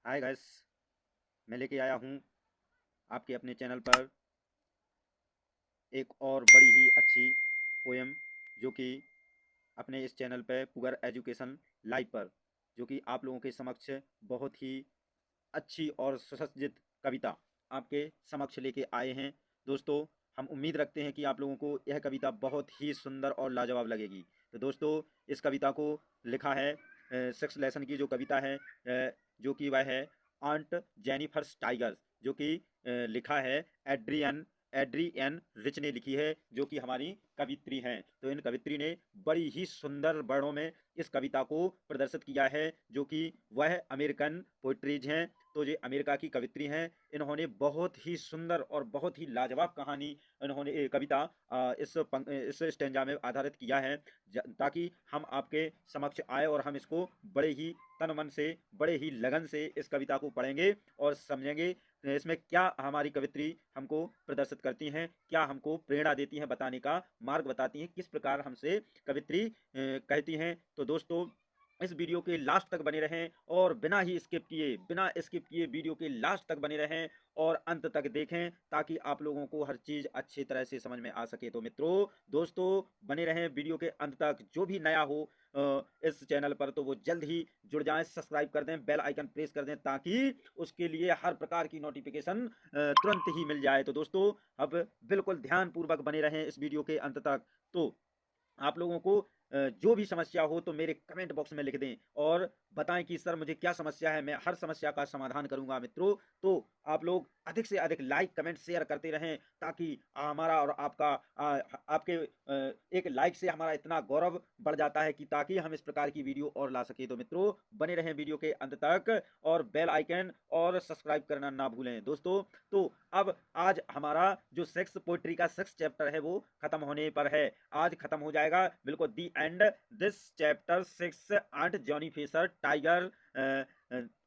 Hi guys, मैं लेके आया हूँ आपके अपने चैनल पर एक और बड़ी ही अच्छी पोएम, जो कि अपने इस चैनल पे पुगर एजुकेशन लाइव पर, जो कि आप लोगों के समक्ष बहुत ही अच्छी और सुसज्जित कविता आपके समक्ष लेके आए हैं। दोस्तों, हम उम्मीद रखते हैं कि आप लोगों को यह कविता बहुत ही सुंदर और लाजवाब लगेगी। तो दोस्तों, इस कविता को लिखा है सिक्स लेसन की जो कविता है, जो कि वह है आंट जेनिफर्स टाइगर्स, जो कि लिखा है एड्रियन एड्रियन रिच ने लिखी है, जो कि हमारी कवित्री हैं। तो इन कवित्री ने बड़ी ही सुंदर वर्णों में इस कविता को प्रदर्शित किया है, जो कि वह अमेरिकन पोइट्रीज हैं। तो ये अमेरिका की कवित्री हैं। इन्होंने बहुत ही सुंदर और बहुत ही लाजवाब कहानी, इन्होंने कविता इस स्टेंजा में आधारित किया है, ताकि हम आपके समक्ष आए और हम इसको बड़े ही तन मन से, बड़े ही लगन से इस कविता को पढ़ेंगे और समझेंगे इसमें क्या हमारी कवित्री हमको प्रदर्शित करती हैं, क्या हमको प्रेरणा देती हैं, बताने का मार्ग बताती हैं, किस प्रकार हमसे कवित्री कहती हैं। तो दोस्तों, इस वीडियो के लास्ट तक बने रहें और बिना स्किप किए वीडियो के लास्ट तक बने रहें और अंत तक देखें, ताकि आप लोगों को हर चीज़ अच्छी तरह से समझ में आ सके। तो मित्रों, दोस्तों, बने रहें वीडियो के अंत तक। जो भी नया हो इस चैनल पर, तो वो जल्द ही जुड़ जाएं, सब्सक्राइब कर दें, बेल आइकन प्रेस कर दें, ताकि उसके लिए हर प्रकार की नोटिफिकेशन तुरंत ही मिल जाए। तो दोस्तों, अब बिल्कुल ध्यानपूर्वक बने रहें इस वीडियो के अंत तक। तो आप लोगों को जो भी समस्या हो तो मेरे कमेंट बॉक्स में लिख दें और बताएं कि सर मुझे क्या समस्या है, मैं हर समस्या का समाधान करूंगा मित्रों। तो आप लोग अधिक से अधिक लाइक कमेंट शेयर करते रहें, ताकि हमारा और आपका आपके एक लाइक से हमारा इतना गौरव बढ़ जाता है कि ताकि हम इस प्रकार की वीडियो और ला सके। तो मित्रों, बने रहें वीडियो के अंत तक और बेल आइकन और सब्सक्राइब करना ना भूलें। दोस्तों, तो अब आज हमारा जो सेक्स पोइट्री का 6 चैप्टर है वो खत्म होने पर है। आज खत्म हो जाएगा बिल्कुल the end this chapter 6 aunt Johnny Fisher tiger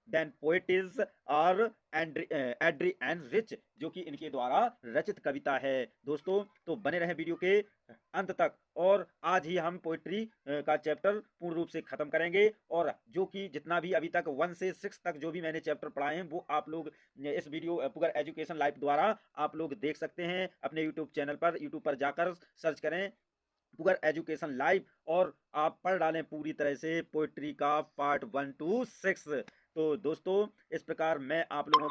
then poetess और एड्री एंड रिच, जो कि इनके द्वारा रचित कविता है। दोस्तों, तो बने रहे वीडियो के अंत तक और आज ही हम पोइट्री का चैप्टर पूर्ण रूप से खत्म करेंगे। और जो कि जितना भी अभी तक 1 से 6 तक जो भी मैंने चैप्टर पढ़ाए हैं, वो आप लोग इस वीडियो पुगर एजुकेशन लाइव द्वारा आप लोग देख सकते हैं अपने यूट्यूब चैनल पर। यूट्यूब पर जाकर सर्च करें पुगर एजुकेशन लाइव और आप पढ़ डालें पूरी तरह से पोइट्री का पार्ट 1 to 6। तो दोस्तों, इस प्रकार मैं आप लोगों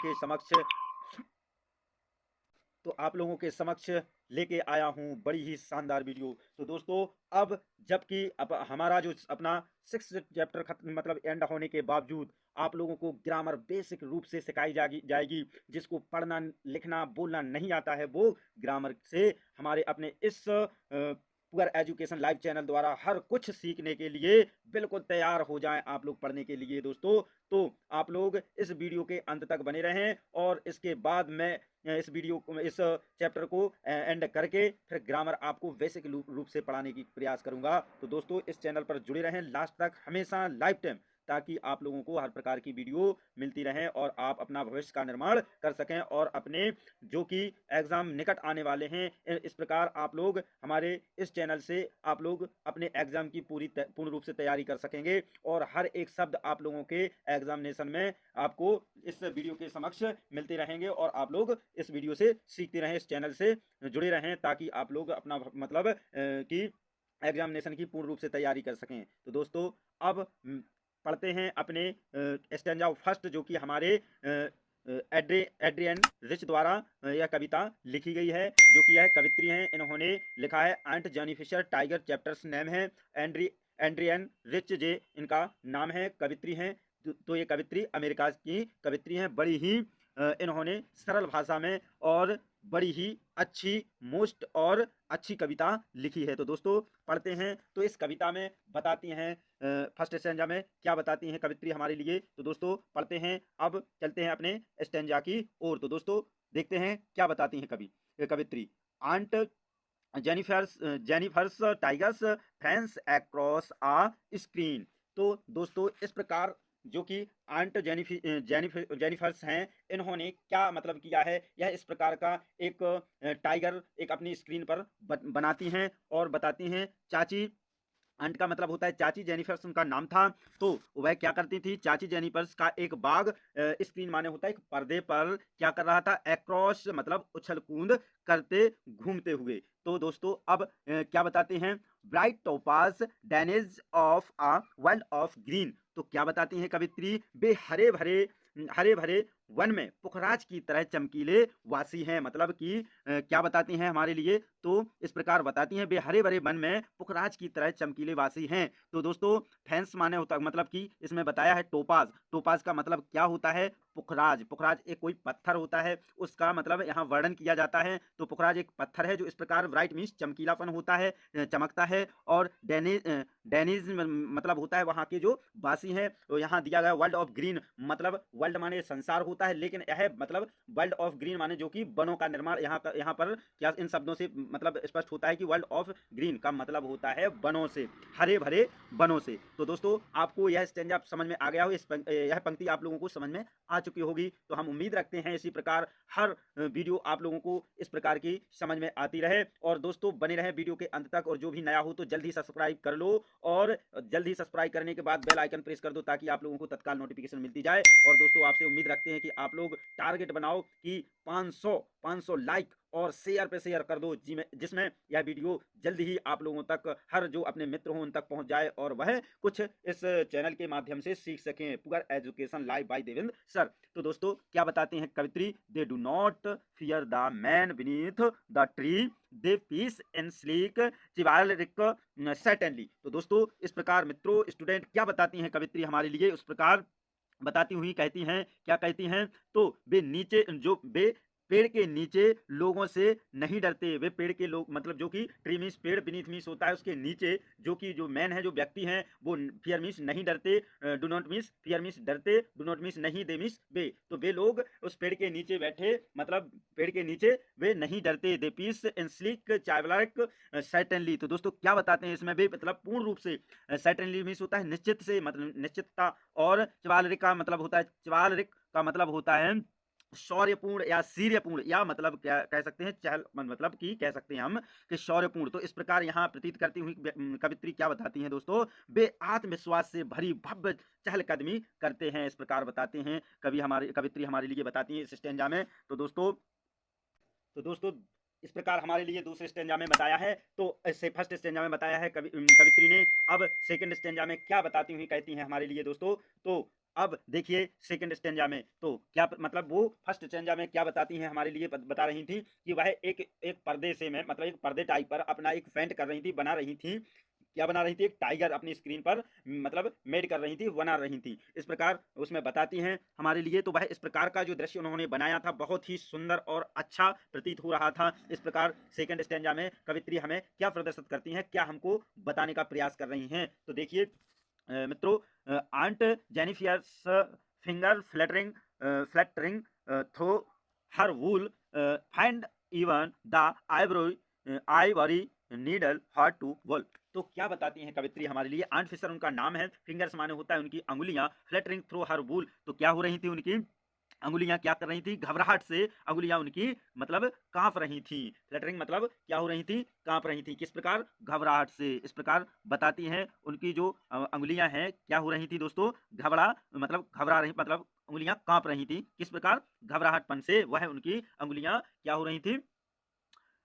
के समक्ष लेके आया हूँ बड़ी ही शानदार वीडियो। तो दोस्तों, अब जबकि अब हमारा जो अपना 6 चैप्टर खत्म मतलब एंड होने के बावजूद आप लोगों को ग्रामर बेसिक रूप से सिखाई जाएगी। जिसको पढ़ना लिखना बोलना नहीं आता है, वो ग्रामर से हमारे अपने इस पुअर एजुकेशन लाइव चैनल द्वारा हर कुछ सीखने के लिए बिल्कुल तैयार हो जाएं आप लोग पढ़ने के लिए। दोस्तों, तो आप लोग इस वीडियो के अंत तक बने रहें और इसके बाद मैं इस चैप्टर को एंड करके फिर ग्रामर आपको बेसिक रूप से पढ़ाने की प्रयास करूंगा। तो दोस्तों, इस चैनल पर जुड़े रहें लास्ट तक, हमेशा लाइफ टाइम, ताकि आप लोगों को हर प्रकार की वीडियो मिलती रहे और आप अपना भविष्य का निर्माण कर सकें और अपने जो कि एग्जाम निकट आने वाले हैं, इस प्रकार आप लोग हमारे इस चैनल से आप लोग अपने एग्जाम की पूर्ण रूप से तैयारी कर सकेंगे और हर एक शब्द आप लोगों के एग्जामिनेशन में आपको इस वीडियो के समक्ष मिलते रहेंगे और आप लोग इस वीडियो से सीखते रहें, इस चैनल से जुड़े रहें, ताकि आप लोग अपना मतलब कि एग्जामिनेशन की पूर्ण रूप से तैयारी कर सकें। तो दोस्तों, अब पढ़ते हैं अपने स्टैंजा फर्स्ट, जो कि हमारे एड्रियन रिच द्वारा यह कविता लिखी गई है, जो कि यह कवित्री हैं। इन्होंने लिखा है aunt Johnny Fisher tiger, chapters name है एंड्रियन रिच, जे इनका नाम है, कवित्री हैं। तो ये कवित्री अमेरिका की कवित्री हैं। बड़ी ही इन्होंने सरल भाषा में और बड़ी ही अच्छी मोस्ट और अच्छी कविता लिखी है। तो दोस्तों, पढ़ते हैं। तो इस कविता में बताती हैं फर्स्ट स्टैंजा में क्या बताती हैं कवित्री हमारे लिए। तो दोस्तों, पढ़ते हैं। अब चलते हैं अपने स्टैंजा की ओर। तो दोस्तों, देखते हैं क्या बताती हैं कवित्री। Aunt Jennifer's tigers prance across a screen. तो दोस्तों, इस प्रकार जो कि आंट जेनिफर्स हैं, इन्होंने क्या मतलब किया है, यह इस प्रकार का एक टाइगर एक अपनी स्क्रीन पर बनाती हैं और बताती हैं, चाची आंट का मतलब होता है चाची, जेनिफर्स उनका नाम था। तो वह क्या करती थी, चाची जेनिफर्स का एक बाग स्क्रीन माने होता है एक पर्दे पर क्या कर रहा था, अक्रॉस मतलब उछल कूद करते घूमते हुए। तो दोस्तों अब क्या बताते हैं, bright topaz denizens of a world of green. तो क्या बताती हैं कवित्री, वे हरे भरे वन में पुखराज की तरह चमकीले वासी हैं। मतलब कि क्या बताती हैं हमारे लिए, तो इस प्रकार बताती हैं, वे हरे भरे वन में पुखराज की तरह चमकीले वासी हैं। तो दोस्तों फैंस माने होता मतलब कि इसमें बताया है टोपाज। टोपाज का मतलब क्या होता है, पुखराज। पुखराज एक कोई पत्थर होता है, उसका मतलब यहाँ वर्णन किया जाता है। तो पुखराज एक पत्थर है जो इस प्रकार ब्राइट मीन्स चमकीलापन होता है, चमकता है। और डेनिज मतलब होता है वहाँ के जो वासी हैं। तो यहाँ दिया गया वर्ल्ड ऑफ ग्रीन, मतलब वर्ल्ड माने संसार होता है, लेकिन यह मतलब वर्ल्ड ऑफ ग्रीन माने जो कि वनों का निर्माण। यहाँ पर क्या इन शब्दों से मतलब स्पष्ट होता है कि वर्ल्ड ऑफ ग्रीन का मतलब होता है वनों से, हरे भरे वनों से। तो दोस्तों आपको यह स्टैंजा समझ में आ गया हो, यह पंक्ति आप लोगों को समझ में आ चुकी होगी। तो हम उम्मीद रखते हैं इसी प्रकार हर वीडियो आप लोगों को इस प्रकार की समझ में आती रहे। और दोस्तों बने रहे वीडियो के अंत तक, और जो भी नया हो तो जल्दी सब्सक्राइब कर लो, और जल्दी सब्सक्राइब करने के बाद बेल आइकन प्रेस कर दो ताकि आप लोगों को तत्काल नोटिफिकेशन मिलती जाए। और दोस्तों आपसे उम्मीद रखते हैं कि आप लोग टारगेट बनाओ कि 500 लाइक और शेयर पे शेयर कर दो, जिसमें यह वीडियो जल्दी ही आप लोगों तक, हर जो अपने मित्र हों उन तक पहुंच जाए और वह कुछ इस चैनल के माध्यम से सीख सकें। पुगर education live by Devendra sir. तो दोस्तों क्या बताते हैं कवित्री, they do not fear the man beneath the tree, they pace and sleek chivalric certainly. तो दोस्तों इस प्रकार मित्रों स्टूडेंट क्या बताती हैं कवित्री हमारे लिए, उस प्रकार बताती हुई कहती हैं, क्या कहती हैं, तो वे पेड़ के नीचे लोगों से नहीं डरते। वे पेड़ के लोग मतलब जो कि ट्री मीन्स पेड़, बीनीथ मीन्स होता है उसके नीचे, जो कि जो मैन है जो व्यक्ति हैं वो फियर मीन्स नहीं डरते, do not means fear means डरते, डू नॉट मीन्स नहीं, दे मीन्स वे। तो वे लोग उस पेड़ के नीचे बैठे, मतलब पेड़ के नीचे वे नहीं डरते। दे पीस एंड स्लीक चावलाक सर्टेनली। तो दोस्तों क्या बताते हैं इसमें, वे मतलब पूर्ण रूप से, सर्टेनली मीन्स होता है निश्चित से, मतलब निश्चितता। और चिवालरिक का मतलब होता है, चिवालरिक का मतलब होता है शौर्यपूर्ण या शीर्यपूर्ण, या मतलब क्या कह सकते हैं, चहल मतलब कि कह सकते हैं हम कि शौर्यपूर्ण। तो इस प्रकार यहाँ प्रतीत करती हुई कवित्री क्या बताती हैं दोस्तों, वे आत्मविश्वास से भरी भव्य चहलकदमी करते हैं। इस प्रकार बताते हैं कवित्री हमारे लिए बताती है इस स्टेंजा में। तो दोस्तों इस प्रकार हमारे लिए दूसरे स्टेंजा में बताया है। तो इससे फर्स्ट स्टेंजा में बताया है कवित्री ने। अब सेकंड स्टेंजा में क्या बताती हुई कहती हैं हमारे लिए दोस्तों, तो अब देखिए सेकंड स्टेंजा में तो क्या मतलब वो फर्स्ट स्टेंजा में क्या बताती हैं हमारे लिए, बता रही थी कि वह एक पर्दे से में मतलब एक पर्दे टाइप पर अपना एक फेंट कर रही थी, बना रही थी। क्या बना रही थी, एक टाइगर अपनी स्क्रीन पर मतलब मेड कर रही थी, बना रही थी। इस प्रकार उसमें बताती हैं हमारे लिए। तो वह इस प्रकार का जो दृश्य उन्होंने बनाया था बहुत ही सुंदर और अच्छा प्रतीत हो रहा था। इस प्रकार सेकंड स्टेंजा में कवित्री हमें क्या प्रदर्शित करती हैं, क्या हमको बताने का प्रयास कर रही हैं। तो देखिए मित्रों, aunt Jennifer's finger fluttering through her wool find even the ivory needle hard to work. तो क्या बताती हैं कवित्री हमारे लिए, आंट फिशर उनका नाम है, फिंगर्स माने होता है उनकी अंगुलियां, फ्लैटरिंग थ्रो हर वूल। तो क्या हो रही थी उनकी अंगुलियां, क्या कर रही थी, घबराहट से अंगुलियां उनकी मतलब कांप रही थी। फ्लटरिंग मतलब क्या हो रही थी, कांप रही थी। किस प्रकार, घबराहट से। इस प्रकार बताती हैं उनकी जो अंगुलियां हैं क्या हो रही थी दोस्तों, घबरा रही मतलब अंगुलियां कांप रही थी। किस प्रकार, घबराहटपन से वह उनकी अंगुलियां क्या हो रही थी,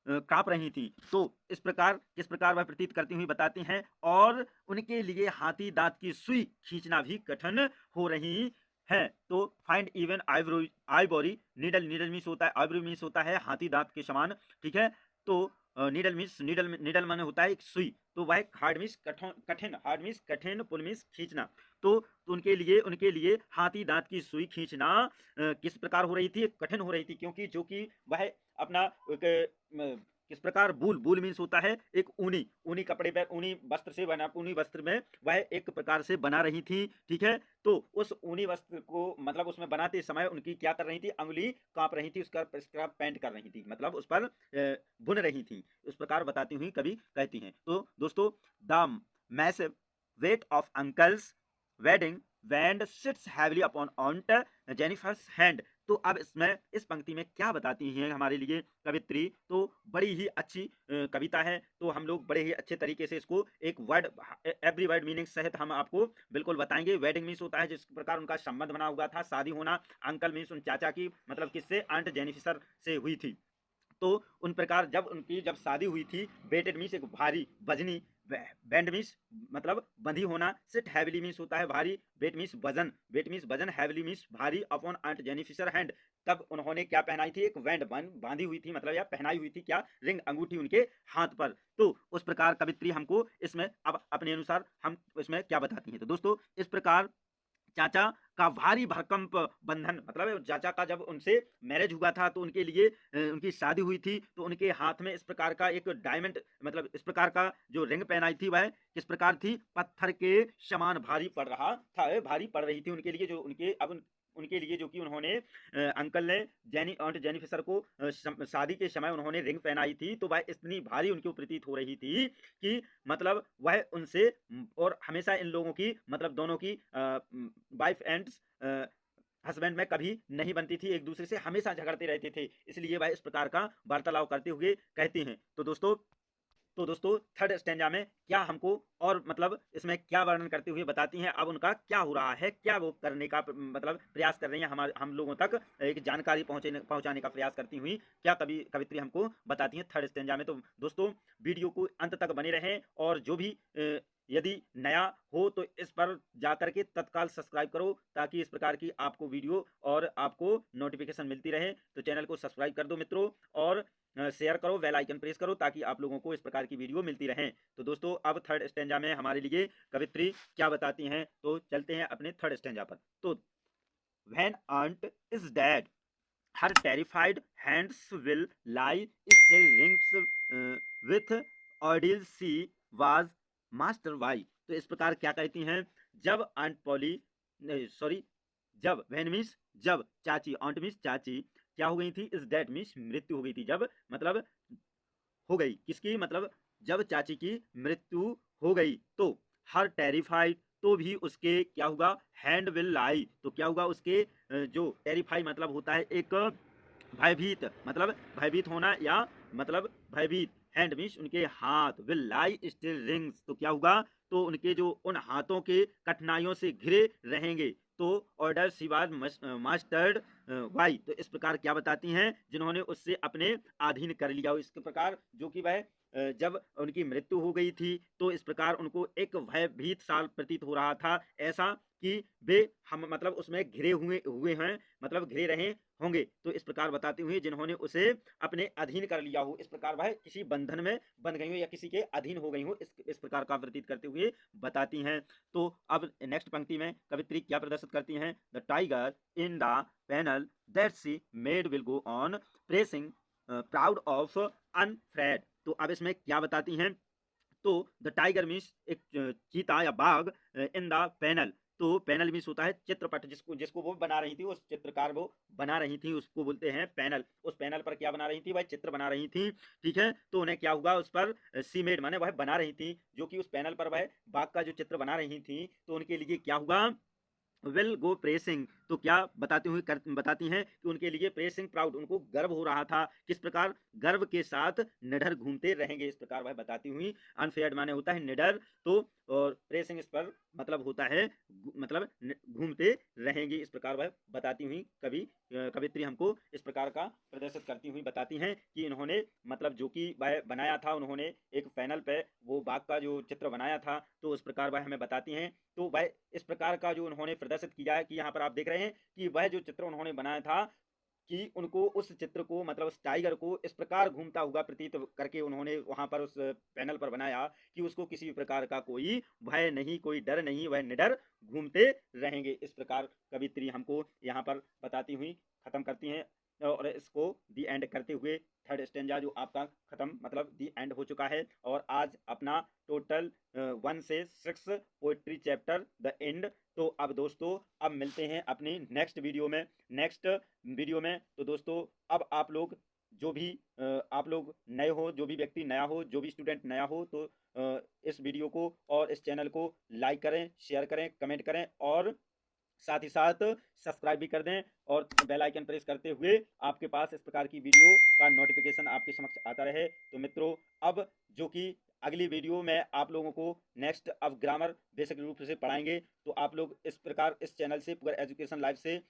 कांप रही थी। तो इस प्रकार किस प्रकार वह प्रतीत करती हुई बताती हैं, और उनके लिए हाथी दांत की सुई खींचना भी कठिन हो रही है। तो find even Ivory needle, needle means होता है, आइवरी मीन्स होता है हाथी दांत के समान, ठीक है। तो नीडल मीन्स नीडल माने होता है एक सुई। तो वह हार्ड मीन्स कठिन, हार्ड मीन्स कठिन, पुल मीन्स खींचना। तो उनके लिए हाथी दांत की सुई खींचना किस प्रकार हो रही थी, कठिन हो रही थी, क्योंकि जो कि वह अपना एक किस प्रकार, बूल मीन्स होता है एक ऊनी कपड़े पर, ऊनी वस्त्र से बना, ऊनी वस्त्र में वह एक प्रकार से बना रही थी, ठीक है। तो उस ऊनी वस्त्र को मतलब उसमें बनाते समय उनकी क्या कर रही थी, अंगुली कांप रही थी, उसका पेंट कर रही थी, मतलब उस पर बुन रही थी। उस प्रकार बताती हुई कभी कहती हैं। तो दोस्तों the massive weight of uncle's wedding band sits heavily upon aunt Jennifer's hand. तो अब इसमें इस पंक्ति में क्या बताती हैं हमारे लिए कवित्री, तो बड़ी ही अच्छी कविता है। तो हम लोग बड़े ही अच्छे तरीके से इसको एक वर्ड एवरी वर्ड मीनिंग सहित हम आपको बिल्कुल बताएंगे। वेडिंग मीन्स होता है जिस प्रकार उनका संबंध बना हुआ था, शादी होना। अंकल मीन्स उन चाचा की मतलब किससे, आंट जेनिफर से हुई थी। तो उन प्रकार जब शादी हुई थी, वेटेड मीन्स एक भारी वजनी, बैंड मीन्स मतलब बंधी होना, सिट हैविली मीन्स होता है भारी, वेट मीन्स वजन, वेट मीन्स वजन, हैविली मीन्स भारी, अपॉन आंट जेनिफिशर हैंड। तब उन्होंने क्या पहनाई थी, एक बैंड बांधी हुई थी, मतलब या पहनाई हुई थी क्या, रिंग अंगूठी उनके हाथ पर। तो उस प्रकार कवित्री हमको इसमें अब अपने अनुसार हम इसमें क्या बताती हैं। तो दोस्तों इस प्रकार चाचा का भारी भरकम बंधन, मतलब चाचा का जब उनसे मैरिज हुआ था तो उनके लिए उनकी शादी हुई थी, तो उनके हाथ में इस प्रकार का एक डायमंड, मतलब इस प्रकार का जो रिंग पहनाई थी वह किस प्रकार थी, पत्थर के समान भारी पड़ रहा था, भारी पड़ रही थी उनके लिए, जो उनके अब उनके लिए जो कि उन्होंने अंकल ने ऑन्ट जेनिफर को शादी के समय उन्होंने रिंग पहनाई थी, तो वह इतनी भारी उनको प्रतीत हो रही थी कि मतलब वह उनसे और हमेशा इन लोगों की मतलब दोनों की वाइफ एंड हस्बैंड में कभी नहीं बनती थी, एक दूसरे से हमेशा झगड़ते रहते थे, इसलिए वह इस प्रकार का वार्तालाप करते हुए कहती हैं। तो दोस्तों थर्ड स्टैंजा में क्या हमको और मतलब इसमें क्या वर्णन करते हुए बताती हैं, अब उनका क्या हो रहा है, क्या वो करने का मतलब प्रयास कर रही हैं, हमारे हम लोगों तक एक जानकारी पहुंचाने का प्रयास करती हुई क्या कवित्री हमको बताती हैं थर्ड स्टैंजा में। तो दोस्तों वीडियो को अंत तक बने रहें, और जो भी यदि नया हो तो इस पर जाकर के तत्काल सब्सक्राइब करो, ताकि इस प्रकार की आपको वीडियो और आपको नोटिफिकेशन मिलती रहे। तो चैनल को सब्सक्राइब कर दो मित्रों, और शेयर करो, बेल आइकन प्रेस करो, ताकि आप लोगों को इस प्रकार की वीडियो मिलती रहें। तो दोस्तों अब थर्ड स्टैंजा में हमारे लिए कवित्री क्या बताती हैं, तो चलते हैं अपने थर्ड स्टैंजा पर। तो when aunt is dead her terrified hands will lie still rings with ordeals she was master by. तो इस प्रकार क्या कहती हैं, जब आंट पॉली सॉरी जब वैन मीन्स जब चाची, ऑन्ट मीन्स चाची, क्या हो गई थी, इस डेट मीन्स मृत्यु हो गई थी, जब मतलब हो गई किसकी, मतलब जब चाची की मृत्यु हो गई, तो हर टेरिफाइड, तो भी उसके क्या होगा, हैंड विल लाई, तो क्या होगा उसके जो टेरिफाई मतलब होता है एक भयभीत, मतलब भयभीत होना या मतलब भयभीत, हैंड मीन्स उनके हाथ, विल लाई स्टिल रिंग्स, तो क्या होगा, तो उनके जो उन हाथों के कठिनाइयों से घिरे रहेंगे। तो ऑर्डर शिवाज मास्टर्ड वाई, तो इस प्रकार क्या बताती हैं, जिन्होंने उससे अपने अधीन कर लिया, इस प्रकार जो कि वह जब उनकी मृत्यु हो गई थी, तो इस प्रकार उनको एक भयभीत साल प्रतीत हो रहा था, ऐसा कि वे हम मतलब उसमें घिरे हुए हुए हैं, मतलब घिरे रहे होंगे। तो इस प्रकार बताते हुए जिन्होंने उसे अपने अधीन कर लिया हो, इस प्रकार वह किसी बंधन में बंध गई हो या किसी के अधीन हो गई हो, इस प्रकार का प्रतीत करते हुए बताती हैं। तो अब नेक्स्ट पंक्ति में कवित्री क्या प्रदर्शित करती हैं, the tiger in the panel that she made will go on prancing proud of unafraid. तो अब इसमें क्या बताती हैं, तो द टाइगर मीन्स एक चीता या बाघ, इन द पैनल, तो पैनल मीन्स होता है चित्रपट, जिसको जिसको वो बना रही थी, उस चित्रकार वो बना रही थी, उसको बोलते हैं पैनल। उस पैनल पर क्या बना रही थी, वह चित्र बना रही थी, ठीक है। तो उन्हें क्या हुआ, उस पर सीमेड माने वह बना रही थी, जो कि उस पैनल पर वह बाघ का जो चित्र बना रही थी, तो उनके लिए क्या हुआ, विल गो प्रेसिंग, तो क्या बताती हैं कि उनके लिए प्रेसिंग प्राउड, उनको गर्व हो रहा था, किस प्रकार, गर्व के साथ निडर घूमते रहेंगे, इस प्रकार वह बताती हुई। अनफेयर्ड माने होता है निडर, तो और प्रेसिंग इस पर मतलब होता है मतलब घूमते रहेंगे, इस प्रकार वह बताती हुई कवित्री हमको इस प्रकार का प्रदर्शित करती हुई बताती हैं कि इन्होंने मतलब जो कि वह बनाया था, उन्होंने एक पैनल पे वो बाघ का जो चित्र बनाया था, तो उस प्रकार वह हमें बताती हैं। तो वह इस प्रकार का जो उन्होंने प्रदर्शित किया है कि यहाँ पर आप देख रहे हैं कि वह जो चित्र उन्होंने बनाया था, कि उनको उस चित्र को मतलब उस टाइगर को इस प्रकार घूमता हुआ प्रतीत करके उन्होंने वहां पर उस पैनल पर बनाया कि उसको किसी भी प्रकार का कोई भय नहीं, कोई डर नहीं, वह निडर घूमते रहेंगे, इस प्रकार कवित्री हमको यहाँ पर बताती हुई खत्म करती हैं। और इसको दी एंड करते हुए थर्ड स्टेंजा जो आपका खत्म मतलब दी एंड हो चुका है, और आज अपना टोटल 1 से 6 पोइट्री चैप्टर द एंड। तो अब दोस्तों अब मिलते हैं अपनी नेक्स्ट वीडियो में। तो दोस्तों अब आप लोग जो भी आप लोग नए हो, जो भी व्यक्ति नया हो, जो भी स्टूडेंट नया हो, तो इस वीडियो को और इस चैनल को लाइक करें, शेयर करें, कमेंट करें, और साथ ही साथ सब्सक्राइब भी कर दें और बेल आइकन प्रेस करते हुए आपके पास इस प्रकार की वीडियो का नोटिफिकेशन आपके समक्ष आता रहे। तो मित्रों, अब जो कि अगली वीडियो में आप लोगों को नेक्स्ट अब ग्रामर बेसिक रूप से पढ़ाएंगे, तो आप लोग इस प्रकार इस चैनल से पुगर एजुकेशन लाइव से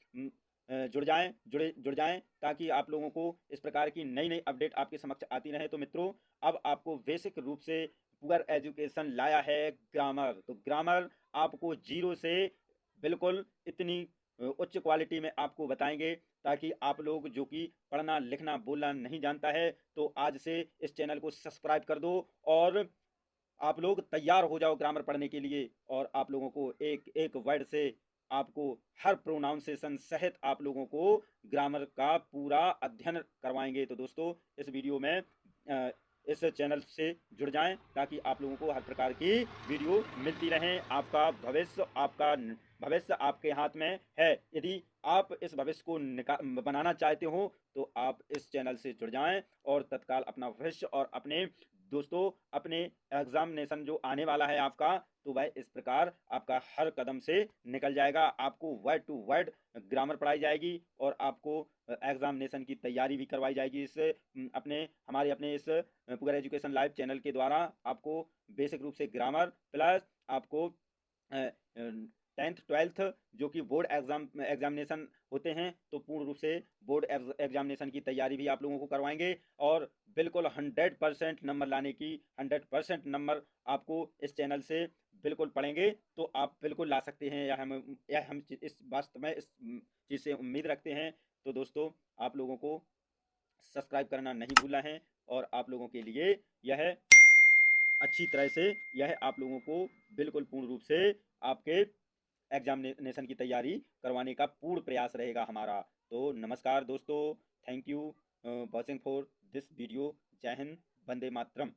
जुड़ जाएं ताकि आप लोगों को इस प्रकार की नई नई अपडेट आपके समक्ष आती रहे। तो मित्रों, अब आपको बेसिक रूप से पुगर एजुकेशन लाया है ग्रामर। तो ग्रामर आपको जीरो से बिल्कुल इतनी उच्च क्वालिटी में आपको बताएंगे ताकि आप लोग जो कि पढ़ना लिखना बोलना नहीं जानता है, तो आज से इस चैनल को सब्सक्राइब कर दो और आप लोग तैयार हो जाओ ग्रामर पढ़ने के लिए। और आप लोगों को एक एक वर्ड से आपको हर प्रोनाउंसिएशन सहित आप लोगों को ग्रामर का पूरा अध्ययन करवाएंगे। तो दोस्तों, इस वीडियो में इस चैनल से जुड़ जाएं ताकि आप लोगों को हर प्रकार की वीडियो मिलती रहें। आपका भविष्य आपके हाथ में है। यदि आप इस भविष्य को बनाना चाहते हो तो आप इस चैनल से जुड़ जाएं और तत्काल अपना भविष्य और अपने दोस्तों अपने एग्जामिनेशन जो आने वाला है आपका, तो वह इस प्रकार आपका हर कदम से निकल जाएगा। आपको वर्ड टू वर्ड ग्रामर पढ़ाई जाएगी और आपको एग्जामिनेशन की तैयारी भी करवाई जाएगी। इस हमारे अपने इस पुगर एजुकेशन लाइव चैनल के द्वारा आपको बेसिक रूप से ग्रामर प्लस आपको 10th 12th जो कि बोर्ड एग्जामिनेशन होते हैं, तो पूर्ण रूप से बोर्ड एग्जामिनेशन की तैयारी भी आप लोगों को करवाएंगे और बिल्कुल 100% नंबर लाने की 100% नंबर आपको इस चैनल से बिल्कुल पढ़ेंगे तो आप बिल्कुल ला सकते हैं। यह हम इस वास्तव में इस चीज़ से उम्मीद रखते हैं। तो दोस्तों, आप लोगों को सब्सक्राइब करना नहीं भूलना है और आप लोगों के लिए यह अच्छी तरह से यह आप लोगों को बिल्कुल पूर्ण रूप से आपके एग्जामिनेशन की तैयारी करवाने का पूर्ण प्रयास रहेगा हमारा। तो नमस्कार दोस्तों, thank you watching for this video. जय हिंद, वंदे मातरम।